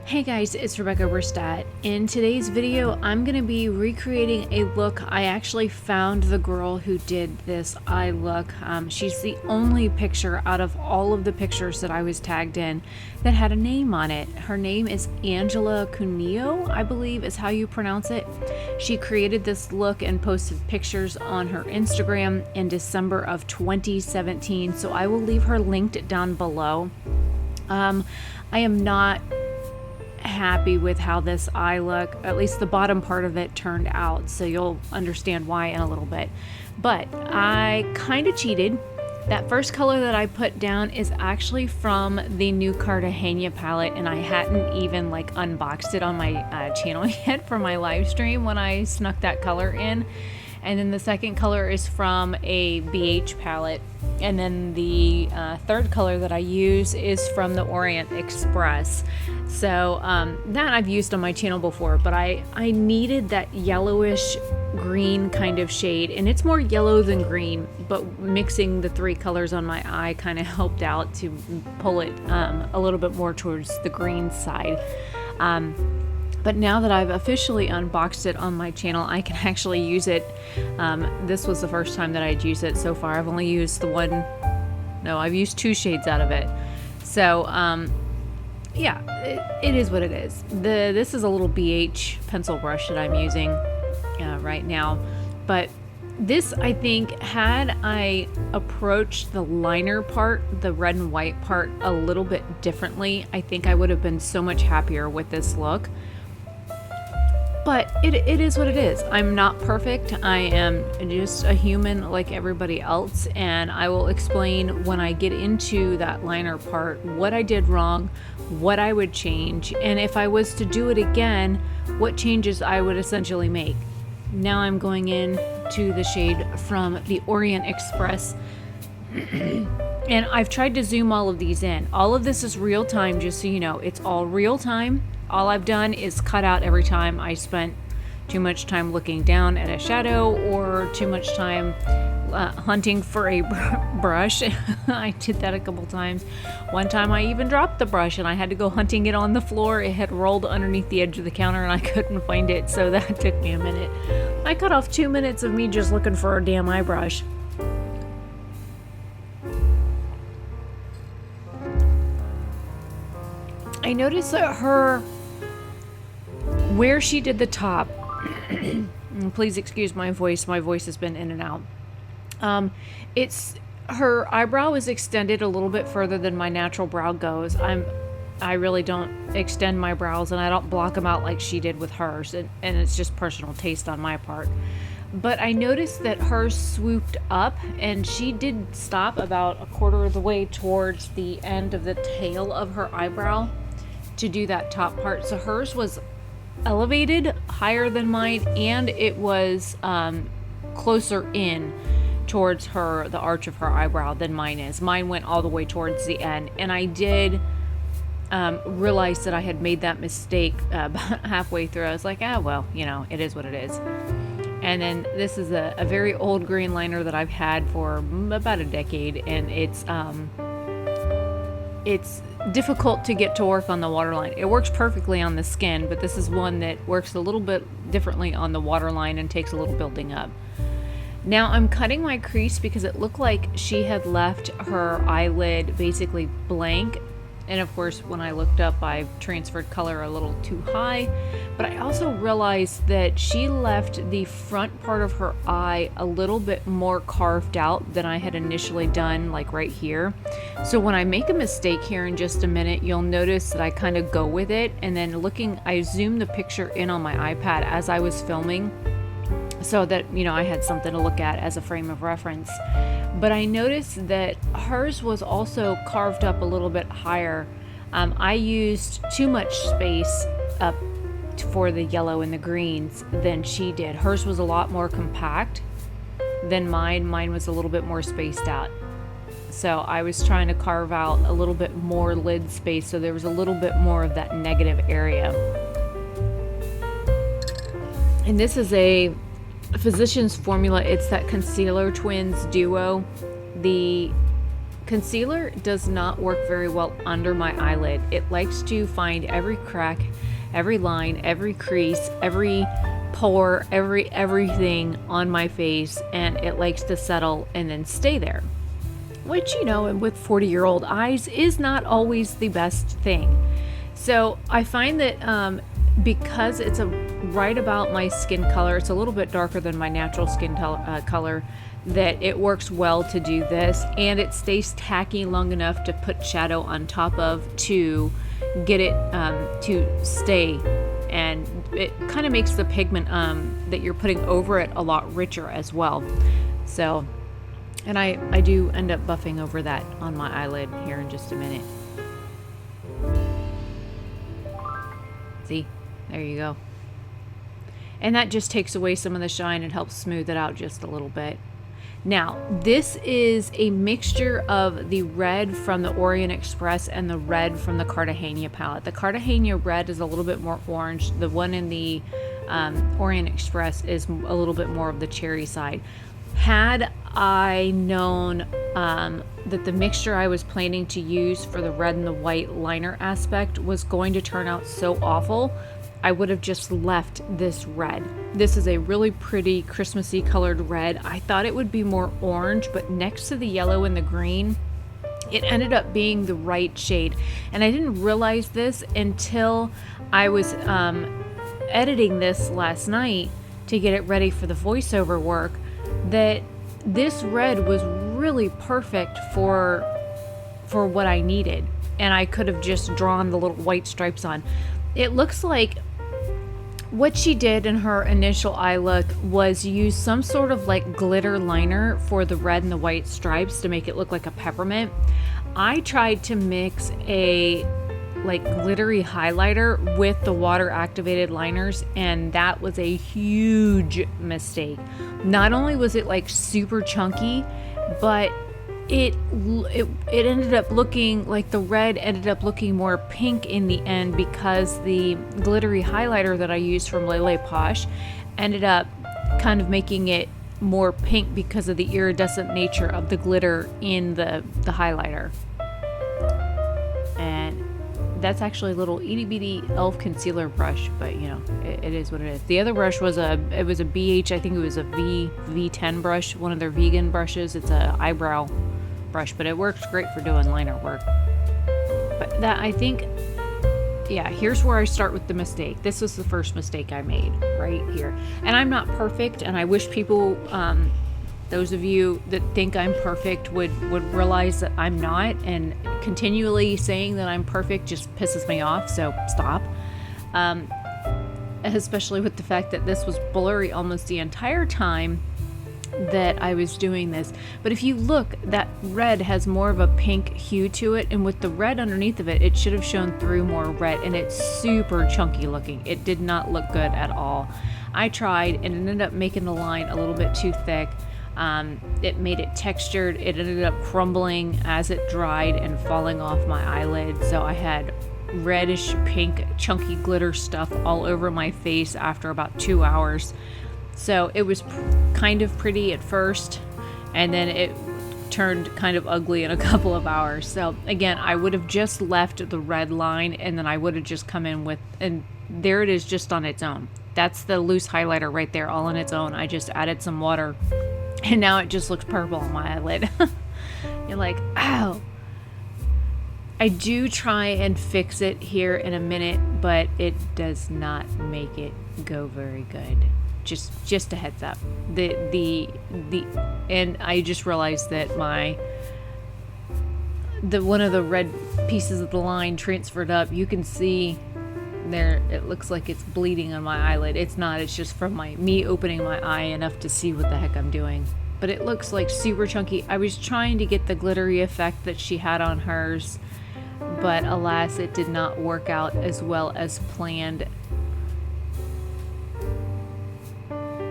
Hey guys, it's Rebecca Oberstadt. In today's video, I'm going to be recreating a look. I actually found the girl who did this eye look. She's the only picture out of all of the pictures that I was tagged in that had a name on it. Her name is Angela Cuneo, I believe is how you pronounce it. She created this look and posted pictures on her Instagram in December of 2017, so I will leave her linked down below. I am not happy with how this eye look, at least the bottom part of it, turned out, so you'll understand why in a little bit. But I kind of cheated. That first color that I put down is actually from the new Cartagena palette, and I hadn't even unboxed it on my channel yet for my live stream when I snuck that color in. And then the second color is from a BH palette. And then the third color that I use is from the Orient Express. So that I've used on my channel before, but I needed that yellowish green kind of shade. And it's more yellow than green, but mixing the three colors on my eye kind of helped out to pull it a little bit more towards the green side. But now that I've officially unboxed it on my channel, I can actually use it. This was the first time that I'd used it so far. I've only used I've used two shades out of it. So, yeah, it is what it is. This is a little BH pencil brush that I'm using right now. But this, I think, had I approached the liner part, the red and white part, a little bit differently, I think I would have been so much happier with this look. But it is what it is. I'm not perfect. I am just a human like everybody else, and I will explain when I get into that liner part what I did wrong, what I would change, and if I was to do it again, what changes I would essentially make. Now I'm going in to the shade from the Orient Express, and I've tried to zoom all of these in. All of this is real time, just so you know. It's all real time. All I've done is cut out every time I spent too much time looking down at a shadow or too much time hunting for a brush. I did that a couple times. One time I even dropped the brush and I had to go hunting it on the floor. It had rolled underneath the edge of the counter and I couldn't find it, so that took me a minute. I cut off 2 minutes of me just looking for a damn eye brush. I noticed that where she did the top, please excuse my voice has been in and out. Her eyebrow is extended a little bit further than my natural brow goes. I really don't extend my brows, and I don't block them out like she did with hers, and it's just personal taste on my part. But I noticed that hers swooped up, and she did stop about a quarter of the way towards the end of the tail of her eyebrow to do that top part. So hers was elevated higher than mine, and it was closer in towards the arch of her eyebrow than mine is. Mine went all the way towards the end, and I did realize that I had made that mistake about halfway through. I was like, well, it is what it is. And then this is a very old green liner that I've had for about a decade, and it's difficult to get to work on the waterline. It works perfectly on the skin, but this is one that works a little bit differently on the waterline and takes a little building up. Now I'm cutting my crease because it looked like she had left her eyelid basically blank. And of course, when I looked up, I transferred color a little too high. But I also realized that she left the front part of her eye a little bit more carved out than I had initially done, like right here. So when I make a mistake here in just a minute, you'll notice that I kind of go with it. And then I zoomed the picture in on my iPad as I was filming, so that, I had something to look at as a frame of reference. But I noticed that hers was also carved up a little bit higher. I used too much space up for the yellow and the greens than she did. Hers was a lot more compact than mine. Mine was a little bit more spaced out. So I was trying to carve out a little bit more lid space, so there was a little bit more of that negative area. And this is a Physicians Formula. It's that Concealer Twins Duo. The concealer does not work very well under my eyelid. It likes to find every crack, every line, every crease, every pore, everything on my face, and it likes to settle and then stay there. Which, you know, and with 40-year-old eyes is not always the best thing. So I find that because it's right about my skin color, it's a little bit darker than my natural skin color, that it works well to do this, and it stays tacky long enough to put shadow on top of to get it to stay, and it kind of makes the pigment that you're putting over it a lot richer as well. So, and I do end up buffing over that on my eyelid here in just a minute. See, there you go. And that just takes away some of the shine and helps smooth it out just a little bit. Now, this is a mixture of the red from the Orient Express and the red from the Cartagena palette. The Cartagena red is a little bit more orange. The one in the Orient Express is a little bit more of the cherry side. Had I known that the mixture I was planning to use for the red and the white liner aspect was going to turn out so awful, I would have just left this red. This is a really pretty Christmassy colored red. I thought it would be more orange, but next to the yellow and the green, it ended up being the right shade. And I didn't realize this until I was editing this last night to get it ready for the voiceover work, that this red was really perfect for what I needed. And I could have just drawn the little white stripes on. It looks like what she did in her initial eye look was use some sort of like glitter liner for the red and the white stripes to make it look like a peppermint. I tried to mix a like glittery highlighter with the water activated liners, and that was a huge mistake. Not only was it like super chunky, but it ended up looking like the red ended up looking more pink in the end, because the glittery highlighter that I used from Lele Posh ended up kind of making it more pink because of the iridescent nature of the glitter in the highlighter. And that's actually a little itty bitty elf concealer brush, but you know, it is what it is. The other brush was a BH, I think it was a V10 brush, one of their vegan brushes. It's a eyebrow brush, but it works great for doing liner work. But that, I think, yeah, here's where I start with the mistake. This was the first mistake I made right here. And I'm not perfect, and I wish people, those of you that think I'm perfect would realize that I'm not, and continually saying that I'm perfect just pisses me off, so stop. Especially with the fact that this was blurry almost the entire time that I was doing this. But if you look, that red has more of a pink hue to it, and with the red underneath of it, it should have shown through more red, and it's super chunky looking. It did not look good at all. I tried, and it ended up making the line a little bit too thick. It made it textured. It ended up crumbling as it dried and falling off my eyelid. So I had reddish pink chunky glitter stuff all over my face after about 2 hours. So it was kind of pretty at first, and then it turned kind of ugly in a couple of hours. So again, I would have just left the red line, and then I would have just come in with, and there it is just on its own. That's the loose highlighter right there, all on its own. I just added some water, and now it just looks purple on my eyelid. You're like, ow. I do try and fix it here in a minute, but it does not make it go very good. Just a heads up. And I just realized that one of the red pieces of the line transferred up. You can see there, it looks like it's bleeding on my eyelid. It's not, it's just from me opening my eye enough to see what the heck I'm doing. But it looks like super chunky. I was trying to get the glittery effect that she had on hers, but alas, it did not work out as well as planned.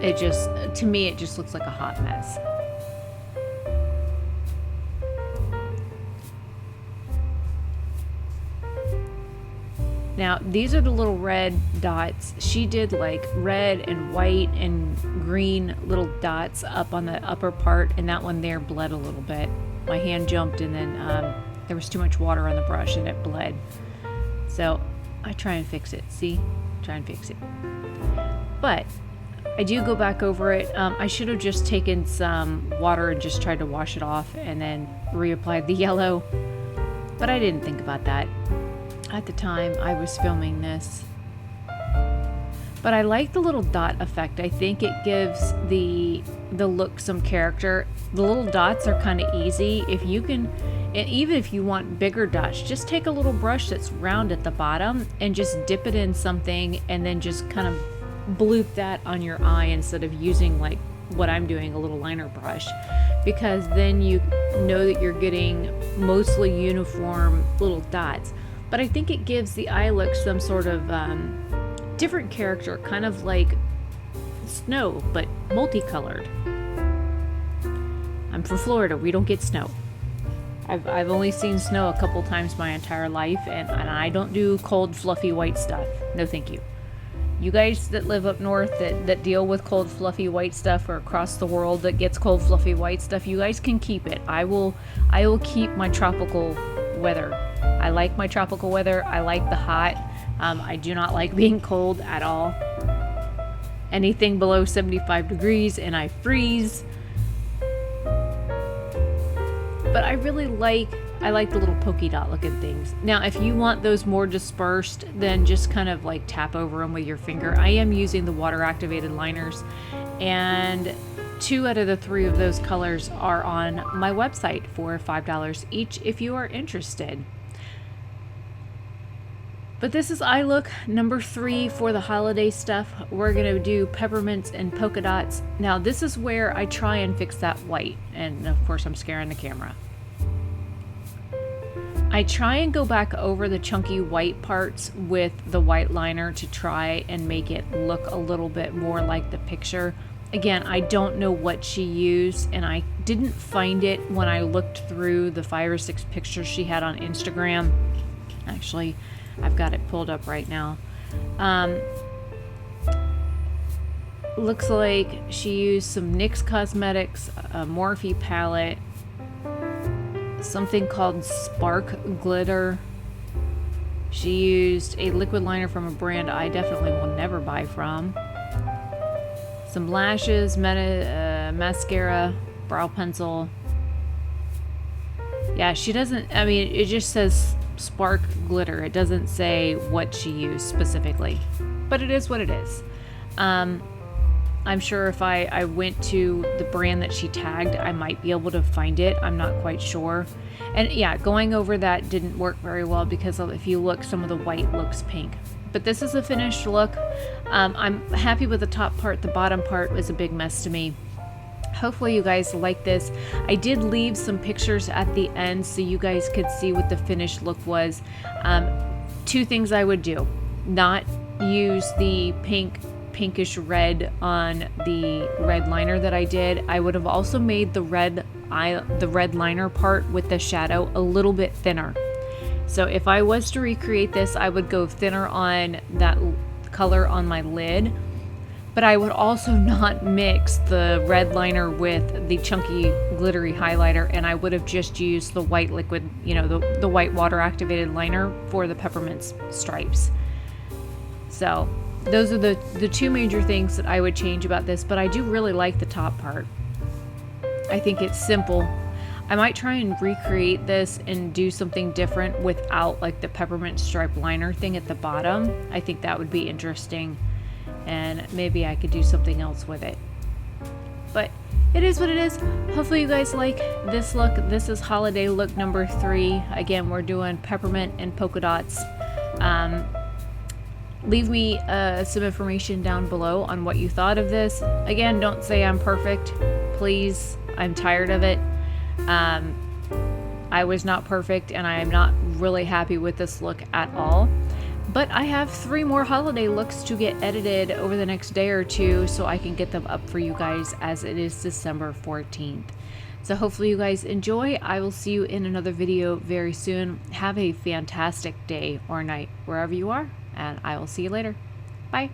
It just, to me, it just looks like a hot mess. Now, these are the little red dots. She did like red and white and green little dots up on the upper part, and that one there bled a little bit. my hand jumped, and then there was too much water on the brush and it bled. So I try and fix it. See? Try and fix it. But I do go back over it. I should have just taken some water and just tried to wash it off and then reapplied the yellow. But I didn't think about that at the time I was filming this. But I like the little dot effect. I think it gives the look some character. The little dots are kind of easy. If you can, and even if you want bigger dots, just take a little brush that's round at the bottom and just dip it in something and then just kind of bloop that on your eye instead of using like what I'm doing, a little liner brush, because then you know that you're getting mostly uniform little dots. But I think it gives the eye look some sort of different character, kind of like snow, but multicolored. I'm from Florida. We don't get snow. I've only seen snow a couple times my entire life, and I don't do cold, fluffy, white stuff. No, thank you. You guys that live up north that deal with cold, fluffy, white stuff, or across the world that gets cold, fluffy, white stuff, you guys can keep it. I will keep my tropical weather. I like my tropical weather. I like the hot. I do not like being cold at all. Anything below 75 degrees and I freeze. But I really like the little polka dot looking things. Now, if you want those more dispersed, then just kind of like tap over them with your finger. I am using the water activated liners, and 2 out of the 3 of those colors are on my website for $5 each if you are interested. But this is eye look number 3 for the holiday stuff. We're going to do peppermints and polka dots. Now, this is where I try and fix that white. And of course, I'm scaring the camera. I try and go back over the chunky white parts with the white liner to try and make it look a little bit more like the picture. Again, I don't know what she used, and I didn't find it when I looked through the 5 or 6 pictures she had on Instagram. Actually, I've got it pulled up right now. Looks like she used some NYX Cosmetics, a Morphe palette, something called Spark Glitter. She used a liquid liner from a brand I definitely will never buy from. Some lashes, mascara, brow pencil. Yeah, she doesn't, I mean, it just says Spark Glitter. It doesn't say what she used specifically, but it is what it is. I'm sure if I went to the brand that she tagged, I might be able to find it. I'm not quite sure. And yeah, going over that didn't work very well because if you look, some of the white looks pink. But this is a finished look. I'm happy with the top part. The bottom part was a big mess to me. Hopefully you guys like this. I did leave some pictures at the end so you guys could see what the finished look was. 2 things I would do. Not use the pinkish red on the red liner that I did. I would have also made the red liner part with the shadow a little bit thinner. So if I was to recreate this, I would go thinner on that color on my lid, but I would also not mix the red liner with the chunky glittery highlighter, and I would have just used the white liquid, the white water activated liner for the peppermint stripes. So those are the 2 major things that I would change about this, but I do really like the top part. I think it's simple. I might try and recreate this and do something different without like the peppermint stripe liner thing at the bottom. I think that would be interesting, and maybe I could do something else with it. But it is what it is. Hopefully you guys like this look. This is holiday look number 3. Again, we're doing peppermint and polka dots. Leave me some information down below on what you thought of this. Again, don't say I'm perfect, please. I'm tired of it. I was not perfect, and I am not really happy with this look at all. But I have 3 more holiday looks to get edited over the next day or 2 so I can get them up for you guys, as it is December 14th. So hopefully you guys enjoy. I will see you in another video very soon. Have a fantastic day or night wherever you are, and I will see you later. Bye.